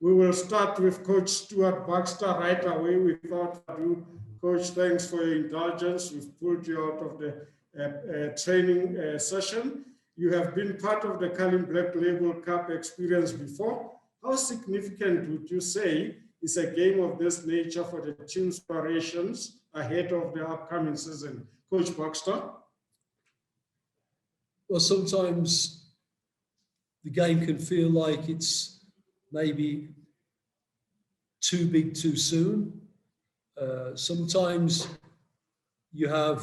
We will start with Coach Stuart Baxter right away. Without ado, Coach, thanks for your indulgence. We've pulled you out of the training session. You have been part of the Carling Black Label Cup experience before. How significant would you say is a game of this nature for the team's preparations ahead of the upcoming season? Coach Baxter? Well, sometimes the game can feel like it's maybe too big too soon. Sometimes you have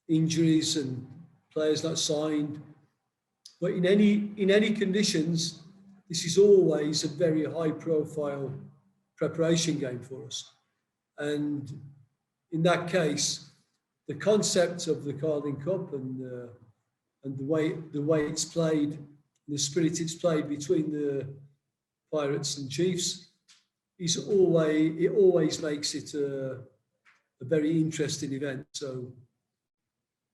injuries and players not signed, but in any conditions, this is always a very high profile preparation game for us. And in that case, the concept of the Carling Cup and the way it's played, the spirit it's played between the Pirates and Chiefs, it always makes it a very interesting event. So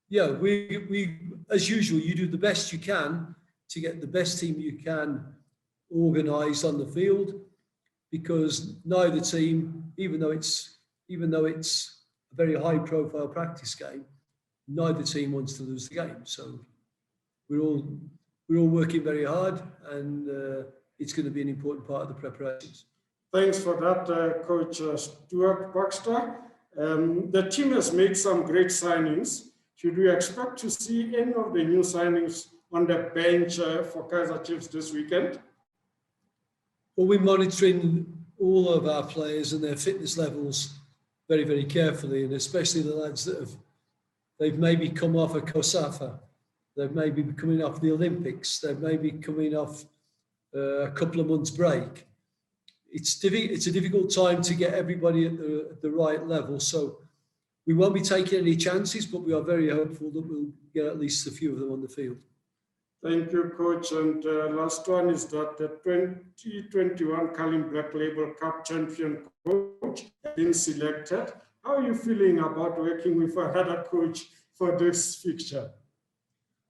yeah, we as usual, you do the best you can to get the best team you can organised on the field, because neither team, even though it's a very high profile practice game, neither team wants to lose the game. So we're all working very hard, and it's going to be an important part of the preparations. Thanks for that, Coach Stuart Baxter. The team has made some great signings. Should we expect to see any of the new signings on the bench for Kaizer Chiefs this weekend? Well, we're monitoring all of our players and their fitness levels very, very carefully, and especially the lads that they've maybe come off a COSAFA, they've maybe been coming off the Olympics, they've maybe coming off a couple of months break. It's a difficult time to get everybody at the right level, so we won't be taking any chances, but we are very hopeful that we'll get at least a few of them on the field. Thank you, Coach. And last one is that the 2021 Carling Black Label Cup champion coach has been selected. How are you feeling about working with another coach for this fixture?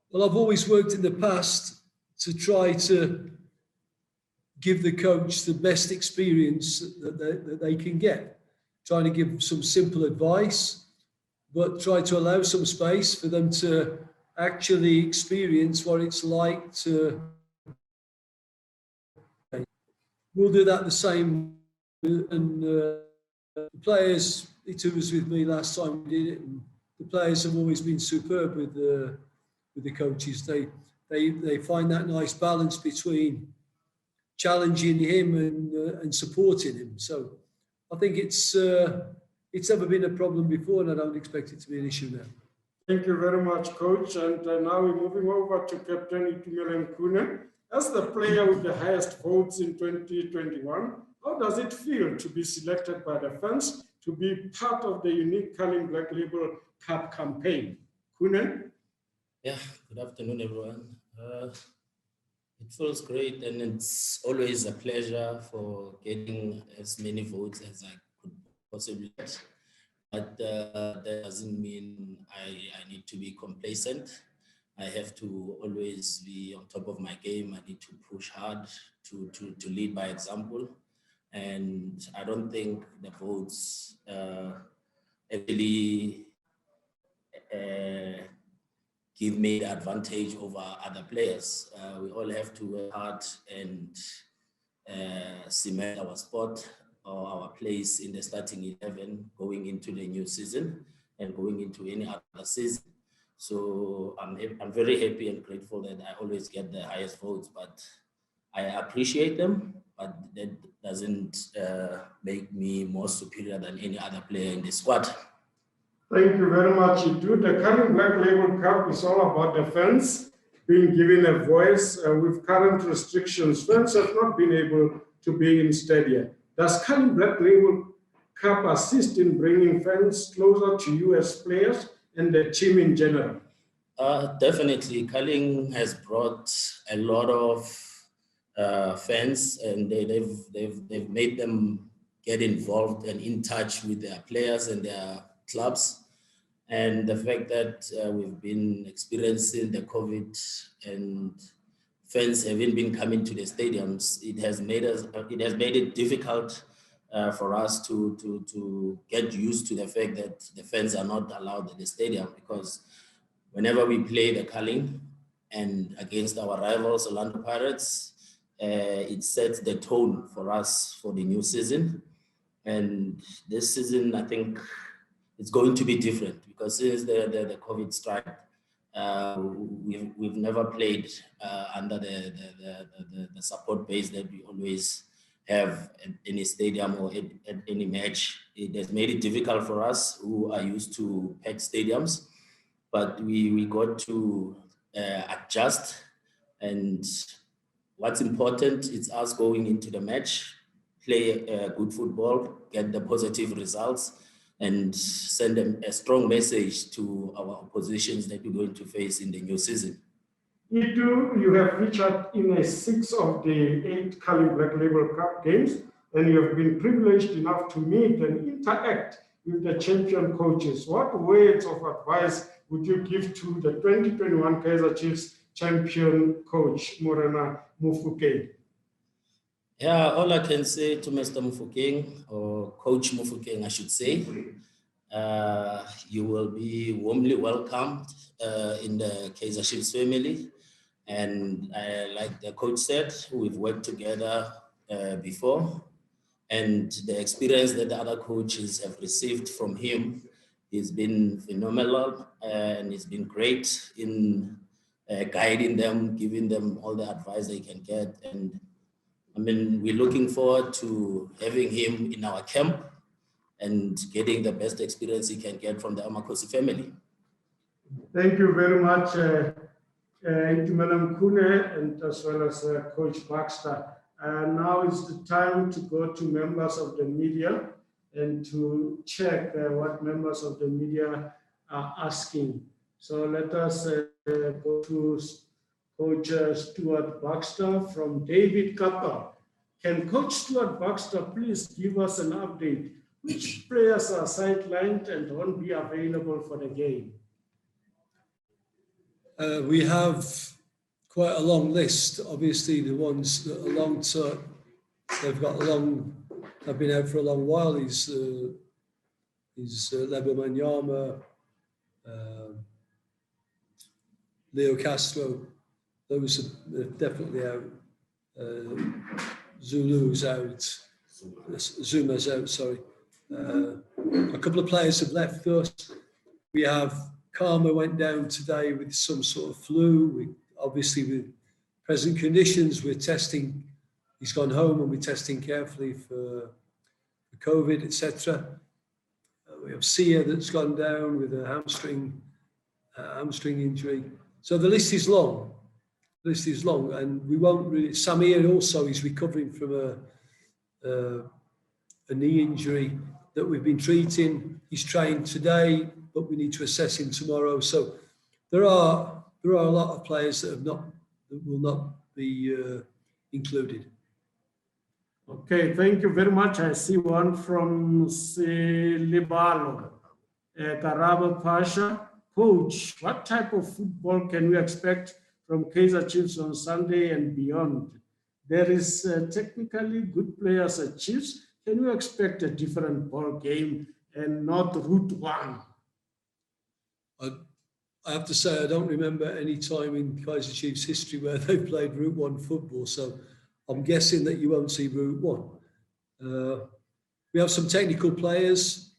Well, I've always worked in the past to try to give the coach the best experience that they can get, trying to give some simple advice, but try to allow some space for them to actually experience what it's like to. We'll do that the same, and the players, it was with me last time we did it, and the players have always been superb with the coaches. They find that nice balance between challenging him and supporting him. So I think it's never been a problem before, and I don't expect it to be an issue now. Thank you very much, Coach. And now we're moving over to Captain Itumeleng Khune. As the player with the highest votes in 2021, how does it feel to be selected by the fans to be part of the unique Carling Black Label Cup campaign? Khune? Yeah, good afternoon, everyone. It feels great, and it's always a pleasure for getting as many votes as I could possibly get. But that doesn't mean I need to be complacent. I have to always be on top of my game. I need to push hard to lead by example. And I don't think the votes actually give me the advantage over other players. We all have to work hard and cement our spot or our place in the starting 11 going into the new season and going into any other season. So I'm very happy and grateful that I always get the highest votes, but I appreciate them, but that doesn't make me more superior than any other player in the squad. Thank you very much, Itu. The Carling Black Label Cup is all about the fans being given a voice. With current restrictions, fans have not been able to be in stadia. Does Carling Black Label Cup assist in bringing fans closer to you as players and the team in general? Definitely. Carling has brought a lot of fans, and they've made them get involved and in touch with their players and their clubs. And the fact that we've been experiencing the COVID and fans haven't been coming to the stadiums, it has made it difficult for us to get used to the fact that the fans are not allowed at the stadium, because whenever we play the culling and against our rivals, Orlando Pirates, it sets the tone for us for the new season. And this season, I think it's going to be different, because since the COVID strike, we've never played under the support base that we always have at any stadium or at any match. It has made it difficult for us who are used to packed stadiums, but we got to adjust. And what's important is us going into the match, play good football, get the positive results, and send them a strong message to our oppositions that we're going to face in the new season. Itu, you have featured in 6 of the 8 Culling Black Label Cup games, and you have been privileged enough to meet and interact with the champion coaches. What words of advice would you give to the 2021 Kaizer Chiefs champion coach, Morena Mufokeng? Yeah, all I can say to Mr. Mufokeng, or Coach Mufokeng, I should say, you will be warmly welcomed in the Kaizer Chiefs family. And like the coach said, we've worked together before, and the experience that the other coaches have received from him has been phenomenal, and it's been great in guiding them, giving them all the advice they can get. And I mean, we're looking forward to having him in our camp and getting the best experience he can get from the Amakosi family. Thank you very much, Itumeleng, Khune, and as well as Coach Baxter. Now is the time to go to members of the media and to check what members of the media are asking. So let us go to Coach Stuart Baxter from David Kappa. Can Coach Stuart Baxter please give us an update? Which players are sidelined and won't be available for the game? We have quite a long list. Obviously, the ones that are long term, have been out for a long while. Is Lebo Manyama, Leo Castro. Those are definitely out. Zulu's out. Zuma's out, sorry. A couple of players have left us. We have Karma went down today with some sort of flu. Obviously, with present conditions, we're testing. He's gone home and we're testing carefully for COVID, etc. We have Sia that's gone down with a hamstring injury. So the list is long. The list is long, and we won't really. Samir also is recovering from a knee injury that we've been treating. He's trained today, but we need to assess him tomorrow. So there are a lot of players that will not be included. Okay, thank you very much. I see one from Silibalo, Karaba Pasha. Coach, what type of football can we expect from Kaizer Chiefs on Sunday and beyond? There is technically good players at Chiefs. Can we expect a different ball game and not Route 1? I have to say, I don't remember any time in Kaizer Chiefs history where they played Route 1 football. So I'm guessing that you won't see Route 1. We have some technical players.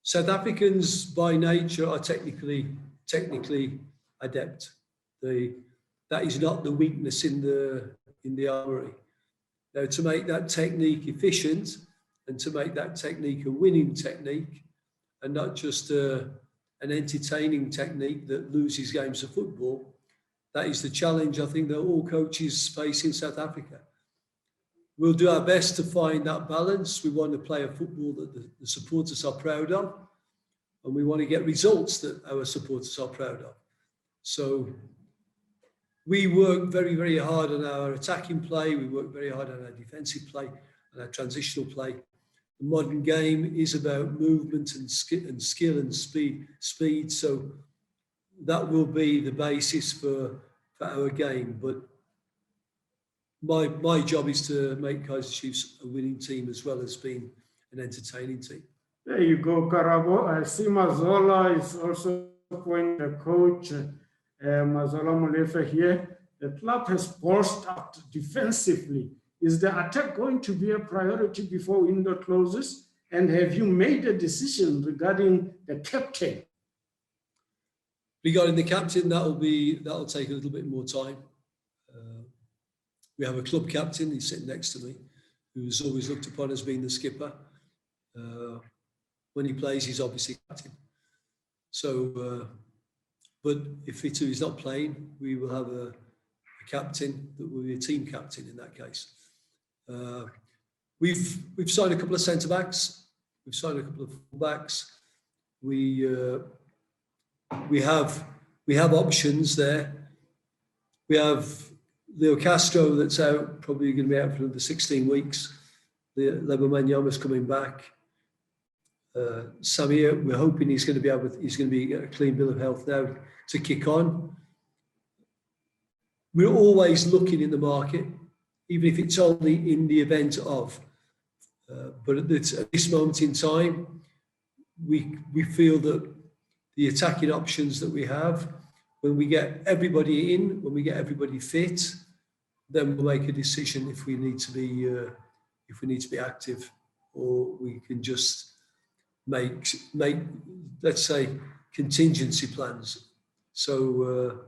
South Africans by nature are technically adept. That is not the weakness in the armory. Now, to make that technique efficient and to make that technique a winning technique and not just an entertaining technique that loses games of football, that is the challenge I think that all coaches face in South Africa. We'll do our best to find that balance. We want to play a football that the supporters are proud of, and we want to get results that our supporters are proud of. So we work very, very hard on our attacking play. We work very hard on our defensive play and our transitional play. The modern game is about movement and skill and speed. So that will be the basis for our game. But my job is to make Kaizer Chiefs a winning team as well as being an entertaining team. There you go, Karabo. I see Mazola is also appointed a coach. Mazola Molefe here. The club has bolstered up defensively. Is the attack going to be a priority before window closes? And have you made a decision regarding the captain? Regarding the captain, that'll take a little bit more time. We have a club captain, he's sitting next to me, who's always looked upon as being the skipper. When he plays, he's obviously captain. So, but if Itu is not playing, we will have a captain that will be a team captain in that case. We've signed a couple of centre backs. We've signed a couple of full backs. We have options there. We have Leo Castro that's out, probably going to be out for another 16 weeks. Lebo Manyama's coming back. Samir, we're hoping he's going to be a clean bill of health now to kick on. We're always looking in the market, even if it's only in the event of. But at this moment in time, we feel that the attacking options that we have, when we get everybody in, when we get everybody fit, then we'll make a decision if we need to be active, or we can just make let's say contingency plans. So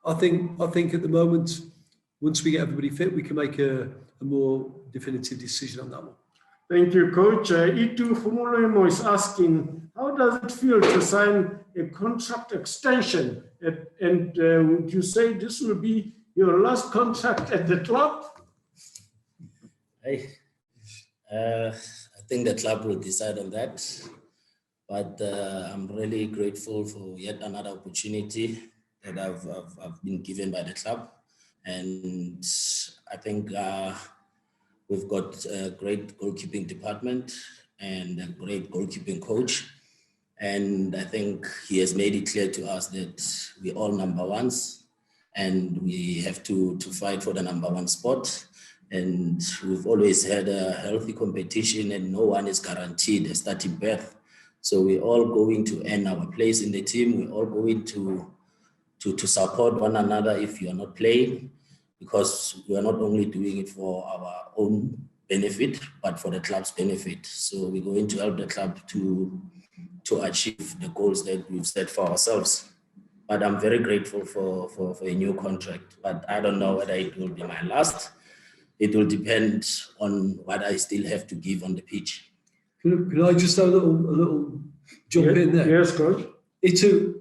I think at the moment, once we get everybody fit, we can make a more definitive decision on that one. Thank you, Coach. Itu Fumulemo is asking, how does it feel to sign a contract extension? And would you say this will be your last contract at the club? I think the club will decide on that. But I'm really grateful for yet another opportunity that I've been given by the club. And I think we've got a great goalkeeping department and a great goalkeeping coach. And I think he has made it clear to us that we're all number ones and we have to fight for the number one spot. And we've always had a healthy competition and no one is guaranteed a starting berth. So we're all going to earn our place in the team. We're all going to support one another if you are not playing, because we are not only doing it for our own benefit, but for the club's benefit. So we're going to help the club to achieve the goals that we've set for ourselves. But I'm very grateful for a new contract, but I don't know whether it will be my last. It will depend on what I still have to give on the pitch. Can I just have a little jump in there? Yes, Coach. Itu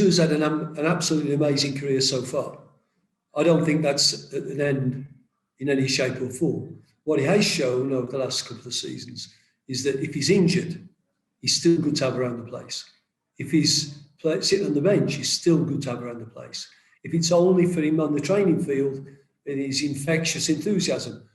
has had an absolutely amazing career so far. I don't think that's an end in any shape or form. What he has shown over the last couple of seasons is that if he's injured, he's still good to have around the place. If he's sitting on the bench, he's still good to have around the place. If it's only for him on the training field and his infectious enthusiasm,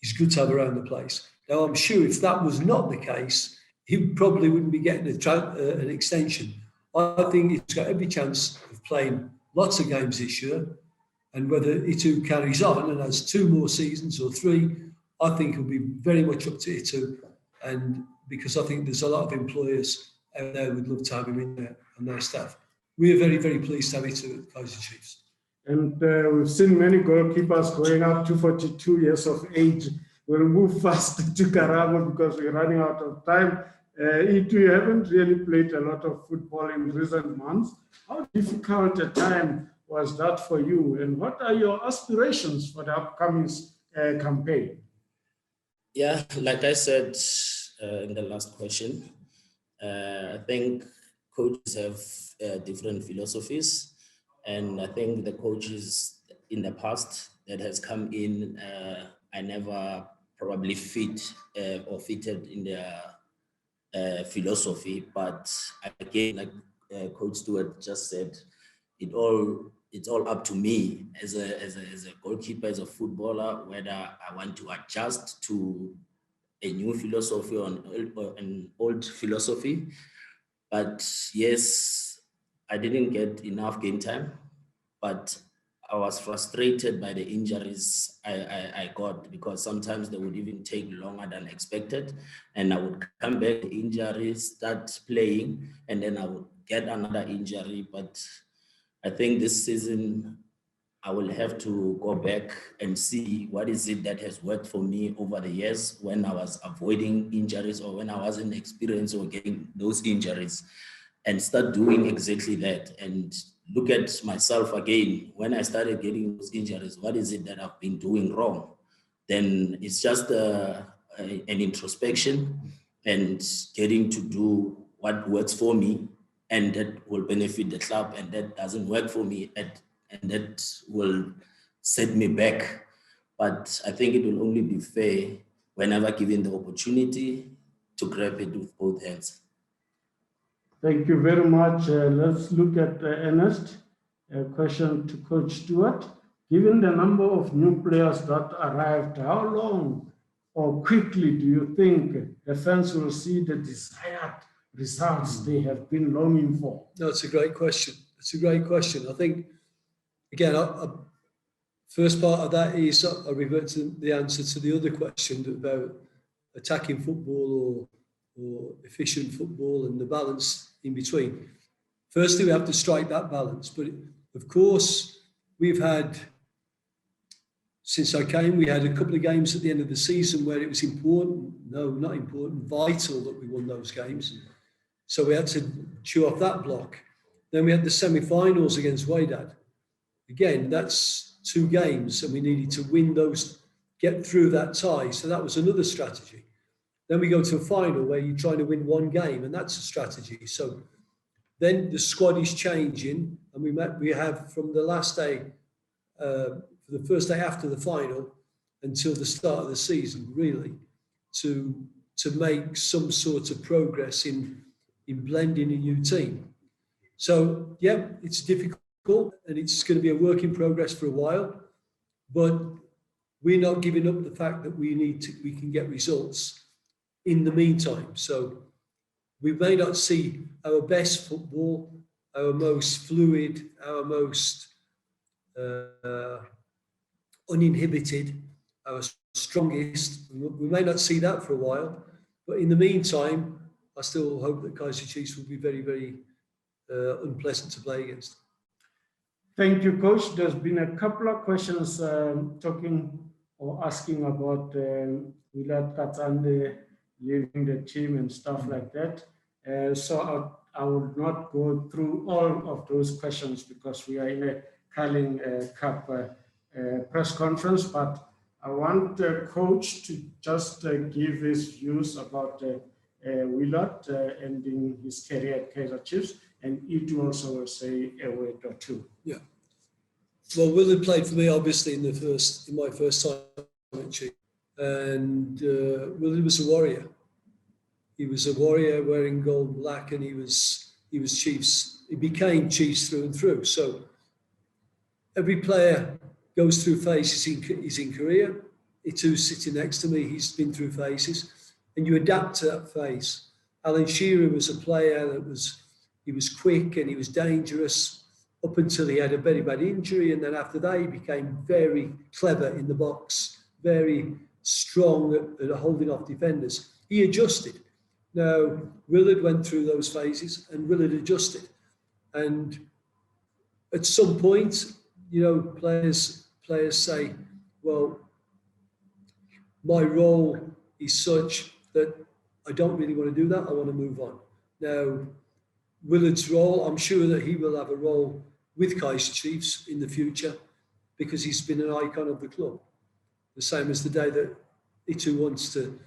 he's good to have around the place. Now, I'm sure if that was not the case, he probably wouldn't be getting an extension. I think he's got every chance of playing lots of games this year. And whether Itu carries on and has 2 more seasons or 3, I think it'll be very much up to Itu. And because I think there's a lot of employers out there who would love to have him in there and their staff. We are very, very pleased to have Itu at Kaizer Chiefs. And we've seen many goalkeepers going up to 42 years of age. We'll move fast to Karabo because we're running out of time. Itu, you haven't really played a lot of football in recent months. How difficult a time was that for you? And what are your aspirations for the upcoming campaign? Yeah, like I said in the last question, I think coaches have different philosophies. And I think the coaches in the past that has come in, I never probably fitted in their philosophy. But again, like Coach Stuart just said, it's all up to me as a goalkeeper, as a footballer, whether I want to adjust to a new philosophy or an old philosophy. But yes, I didn't get enough game time, but I was frustrated by the injuries I got, because sometimes they would even take longer than expected, and I would come back to injuries, start playing, and then I would get another injury. But I think this season I will have to go back and see what is it that has worked for me over the years when I was avoiding injuries or when I wasn't experienced or getting those injuries, and start doing exactly that and look at myself again. When I started getting those injuries, what is it that I've been doing wrong? Then it's just an introspection and getting to do what works for me and that will benefit the club, and that doesn't work for me and that will set me back. But I think it will only be fair whenever given the opportunity to grab it with both hands. Thank you very much. Let's look at Ernest. A question to Coach Stuart. Given the number of new players that arrived, how long or quickly do you think the fans will see the desired results they have been longing for? That's a great question. It's a great question. I think, again, first part of that is I revert to the answer to the other question about attacking football or efficient football and the balance in between. Firstly, we have to strike that balance. But of course, we've had, since I came, we had a couple of games at the end of the season where it was important, no, not important, vital that we won those games. So we had to chew off that block. Then we had the semi-finals against Wydad. Again, that's 2 games and we needed to win those, get through that tie. So that was another strategy. Then we go to a final where you're trying to win 1 game, and that's a strategy. So then the squad is changing, and we have from the last day, for the first day after the final until the start of the season, really, to make some sort of progress in blending a new team. So yeah, it's difficult and it's going to be a work in progress for a while, but we're not giving up the fact that we can get results in the meantime. So we may not see our best football, our most fluid, our most uninhibited, our strongest. We may not see that for a while, but in the meantime, I still hope that Kaizer Chiefs will be very, very unpleasant to play against. Thank you, Coach. There's been a couple of questions talking or asking about Willard Katsande leaving the team and stuff like that. So I will not go through all of those questions because we are in a Carling Cup press conference, but I want the coach to just give his views about Willard ending his career at Kaizer Chiefs, and Itu also will say a word or two. Yeah. Well, Willard played for me obviously in my first time at Chiefs, and Willard was a warrior. He was a warrior wearing gold and black, and he was Chiefs. He became Chiefs through and through. So every player goes through phases in career. Itu's sitting next to me. He's been through phases, and you adapt to that phase. Alan Shearer was a player he was quick and he was dangerous up until he had a very bad injury, and then after that he became very clever in the box, very strong at holding off defenders. He adjusted. Now, Willard went through those phases and Willard adjusted. And at some point, players say, well, my role is such that I don't really want to do that. I want to move on. Now, Willard's role, I'm sure that he will have a role with Kaizer Chiefs in the future because he's been an icon of the club. The same as the day that Itu wants to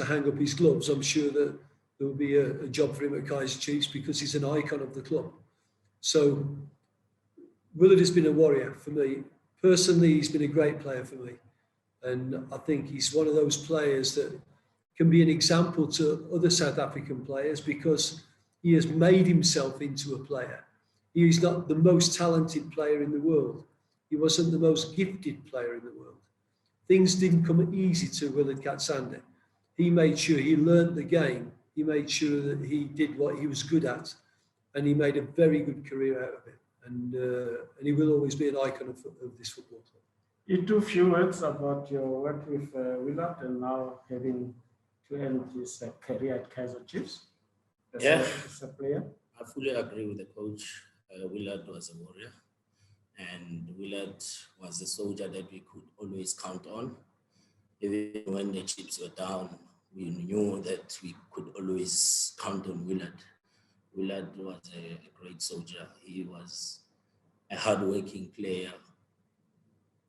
hang up his gloves, I'm sure that there will be a job for him at Kaizer Chiefs because he's an icon of the club. So Willard has been a warrior for me. Personally, he's been a great player for me. And I think he's one of those players that can be an example to other South African players because he has made himself into a player. He's not the most talented player in the world. He wasn't the most gifted player in the world. Things didn't come easy to Willard Katsande. He made sure he learned the game. He made sure that he did what he was good at. And he made a very good career out of it. and he will always be an icon of this football club. You do few words about your work with Willard and now having to end his career at Kaizer Chiefs as a player. I fully agree with the coach. Willard was a warrior, and Willard was a soldier that we could always count on. Even when the chips were down, we knew that we could always count on Willard. Willard was a great soldier. He was a hardworking player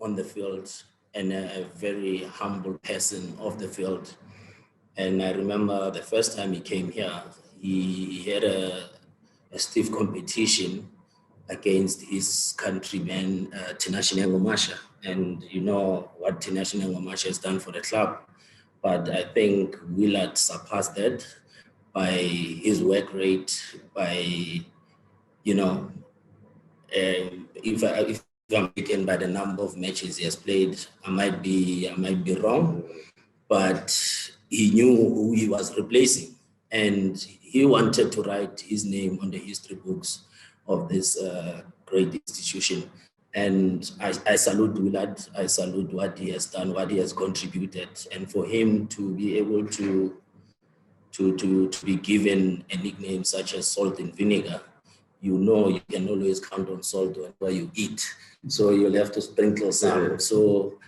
on the field and a very humble person off the field. And I remember the first time he came here, he had a stiff competition against his countryman, Tinashe Ngomasha. And you know what Tinashe Ngomasha has done for the club. But I think Willard surpassed that by his work rate, by, you know, if I'm taken by the number of matches he has played, I might be wrong, but he knew who he was replacing, and he wanted to write his name on the history books of this great institution. And I salute Willard. I salute what he has done, what he has contributed, and for him to be able to be given a nickname such as Salt and Vinegar, you know you can always count on salt whenever you eat. So you'll have to sprinkle some. So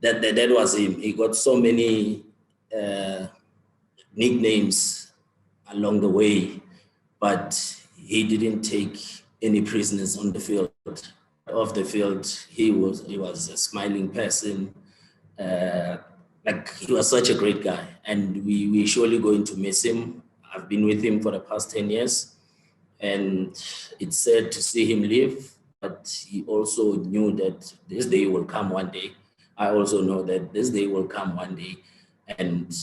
that was him. He got so many nicknames along the way, but he didn't take any prisoners on the field. Off the field, he was a smiling person. Like, he was such a great guy, and we're surely going to miss him. I've been with him for the past 10 years, and it's sad to see him leave, but he also knew that this day will come one day. I also know that this day will come one day, and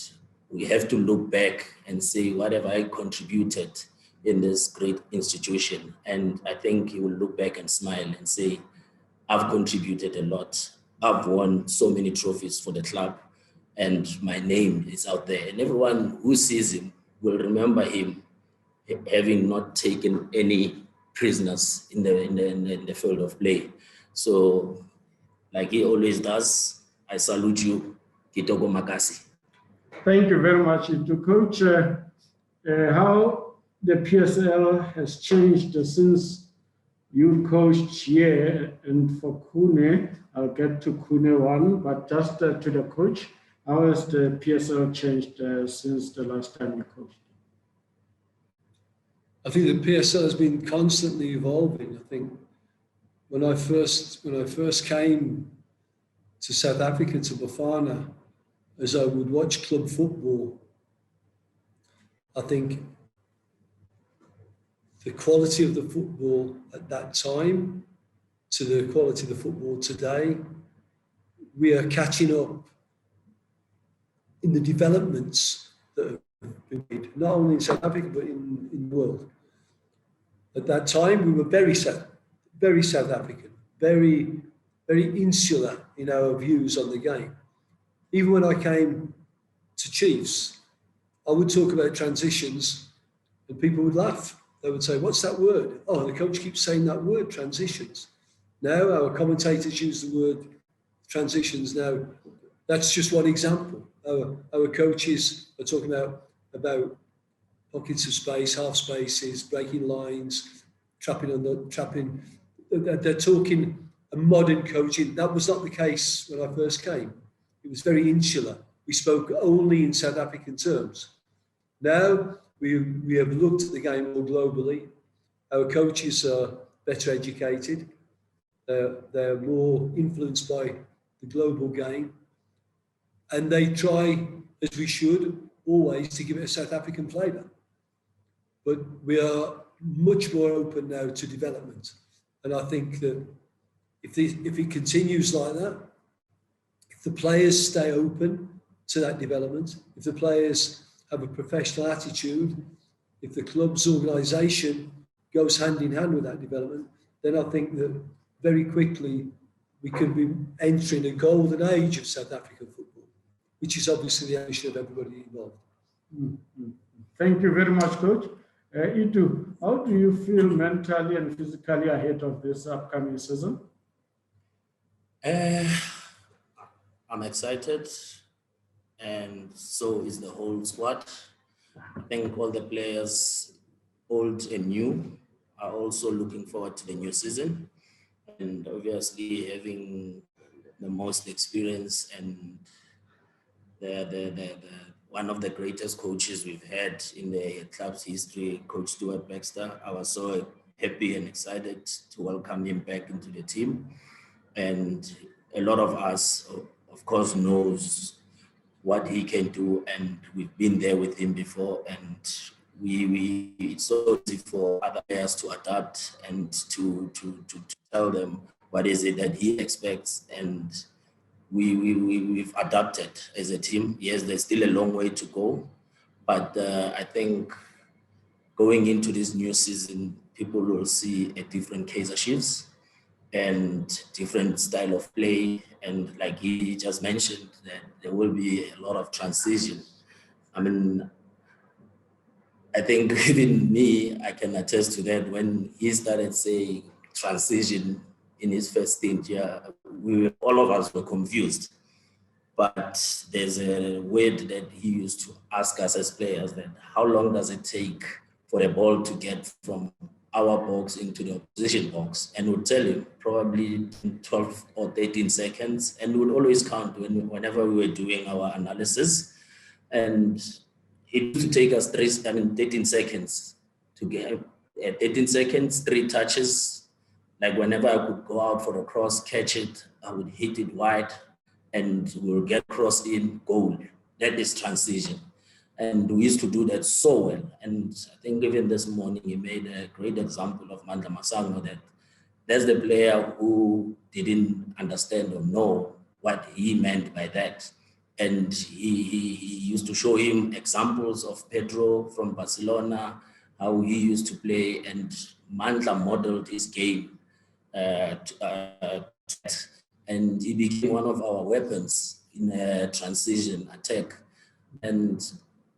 we have to look back and say, what have I contributed in this great institution? And I think he will look back and smile and say, I've contributed a lot. I've won so many trophies for the club, and my name is out there. And everyone who sees him will remember him having not taken any prisoners in the field of play. So, like he always does, I salute you. Kitoko Makasi. Thank you very much, to Coach. How the PSL has changed since you coached here, and for Khune, I'll get to Khune one, but just to the coach, how has the PSL changed since the last time you coached? I think the PSL has been constantly evolving. I think when I first came to South Africa, to Bafana, as I would watch club football, I think the quality of the football at that time to the quality of the football today, we are catching up in the developments that have been made, not only in South Africa, but in the world. At that time, we were very South African, very insular in our views on the game. Even when I came to Chiefs, I would talk about transitions and people would laugh. They would say, what's that word? Oh, the coach keeps saying that word, transitions. Now our commentators use the word transitions. Now, that's just one example. Our coaches are talking about pockets of space, half spaces, breaking lines, trapping. They're talking a modern coaching. That was not the case when I first came. It was very insular. We spoke only in South African terms. Now we have looked at the game more globally. Our coaches are better educated. They're more influenced by the global game. And they try, as we should, always to give it a South African flavour. But we are much more open now to development. And I think that if it continues like that, if the players stay open to that development, if the players have a professional attitude, if the club's organisation goes hand in hand with that development, then I think that very quickly we could be entering a golden age of South African football, which is obviously the ambition of everybody involved. Thank you very much, Coach. Itu, how do you feel mentally and physically ahead of this upcoming season? I'm excited, and so is the whole squad. I think all the players, old and new, are also looking forward to the new season. And obviously having the most experience and the one of the greatest coaches we've had in the club's history, Coach Stuart Baxter. I was so happy and excited to welcome him back into the team. And a lot of us, of course, knows what he can do, and we've been there with him before. And it's so easy for other players to adapt and to tell them what is it that he expects, and we've adapted as a team. Yes, there's still a long way to go, but I think going into this new season, people will see a different Kaizer Chiefs and different style of play. And like he just mentioned, that there will be a lot of transition. I mean, I think even me, I can attest to that. When he started saying transition in his first stint, all of us were confused. But there's a word that he used to ask us as players, that how long does it take for a ball to get from our box into the opposition box? And we'll tell him probably 12 or 13 seconds. And we would always count whenever we were doing our analysis. And it used to take us 13 seconds to get 13 seconds, 3 touches. Like whenever I could go out for a cross, catch it, I would hit it wide, and we'll get cross in, goal. That is transition. And we used to do that so well. And I think even this morning, he made a great example of Mandla Masango, that there's the player who didn't understand or know what he meant by that. And he used to show him examples of Pedro from Barcelona, how he used to play, and Mandla modeled his game. And he became one of our weapons in a transition attack. And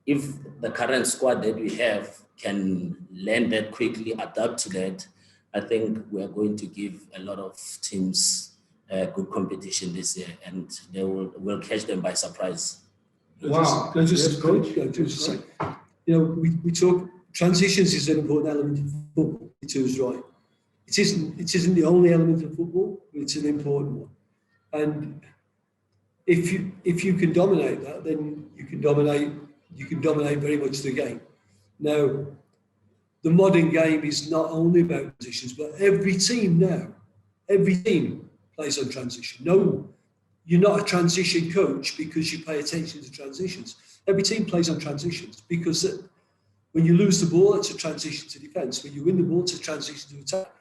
if the current squad that we have can learn that quickly, adapt to that, I think we are going to give a lot of teams good competition this year, and they will catch them by surprise. Wow. Can I just, Yes, coach. say, we talk, transitions is an important element of football. It is right. It isn't the only element of football, but it's an important one. And if you can dominate that, then you can dominate very much the game. Now, the modern game is not only about transitions, but every team plays on transition. No, you're not a transition coach because you pay attention to transitions. Every team plays on transitions, because when you lose the ball, it's a transition to defence. When you win the ball, it's a transition to attack.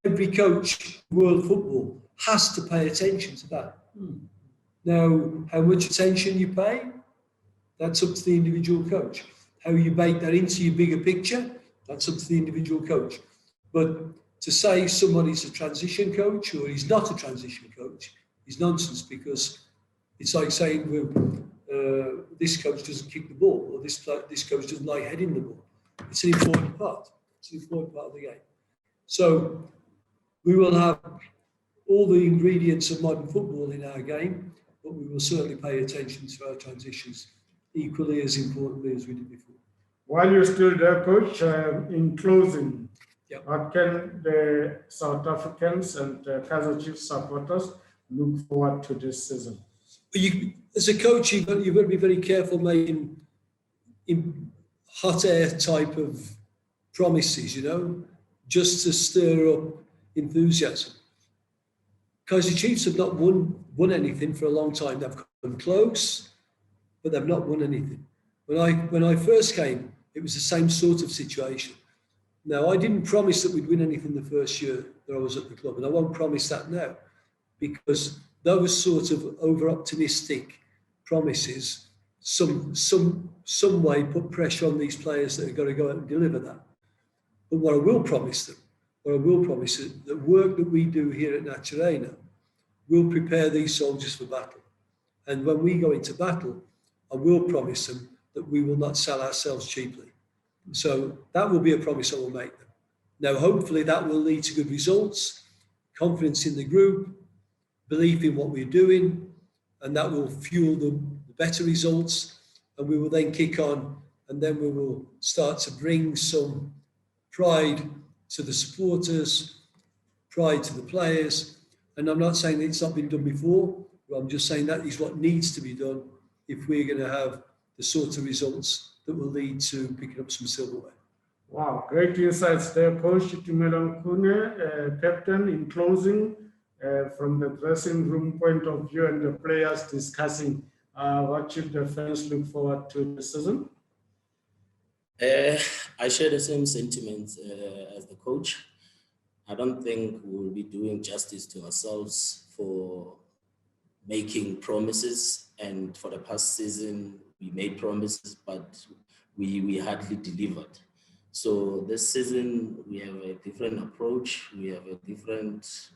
Every coach in world football has to pay attention to that. Now, how much attention you pay, that's up to the individual coach. How you bake that into your bigger picture, that's up to the individual coach. But to say somebody's a transition coach or he's not a transition coach is nonsense, because it's like saying, well, this coach doesn't kick the ball, or this coach doesn't like heading the ball. It's an important part. It's an important part of the game. So we will have all the ingredients of modern football in our game, but we will certainly pay attention to our transitions equally as importantly as we did before. While you're still there, coach, in closing, what can the South Africans and Kaizer Chiefs supporters look forward to this season? As a coach, you've got to be very careful making hot air type of promises, just to stir up enthusiasm. Kaizer Chiefs have not won anything for a long time. They've come close, but they've not won anything. When I first came, it was the same sort of situation. Now, I didn't promise that we'd win anything the first year that I was at the club, and I won't promise that now, because those sort of over-optimistic promises some way put pressure on these players that have got to go out and deliver that. But what I will promise is the work that we do here at Naturena will prepare these soldiers for battle. And when we go into battle, I will promise them that we will not sell ourselves cheaply. So that will be a promise I will make them. Now, hopefully that will lead to good results, confidence in the group, belief in what we're doing, and that will fuel the better results. And we will then kick on, and then we will start to bring some pride to the supporters, pride to the players. And I'm not saying that it's not been done before, but I'm just saying that is what needs to be done if we're going to have the sort of results that will lead to picking up some silverware. Wow, great insights there, Coach Itumeleng Khune, Captain. In closing, from the dressing room point of view and the players discussing, what should the fans look forward to this season? I share the same sentiments as the coach. I don't think we'll be doing justice to ourselves for making promises. And for the past season, we made promises, but we hardly delivered. So this season, we have a different approach. We have a different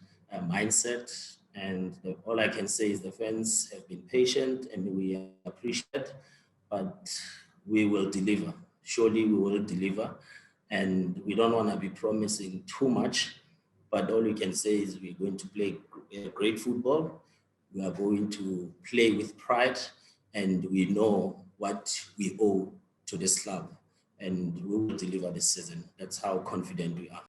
mindset. And all I can say is the fans have been patient and we appreciate, but we will deliver. Surely we will deliver. And we don't want to be promising too much, but all we can say is we're going to play great football. We are going to play with pride, and we know what we owe to this club, and we will deliver this season. That's how confident we are.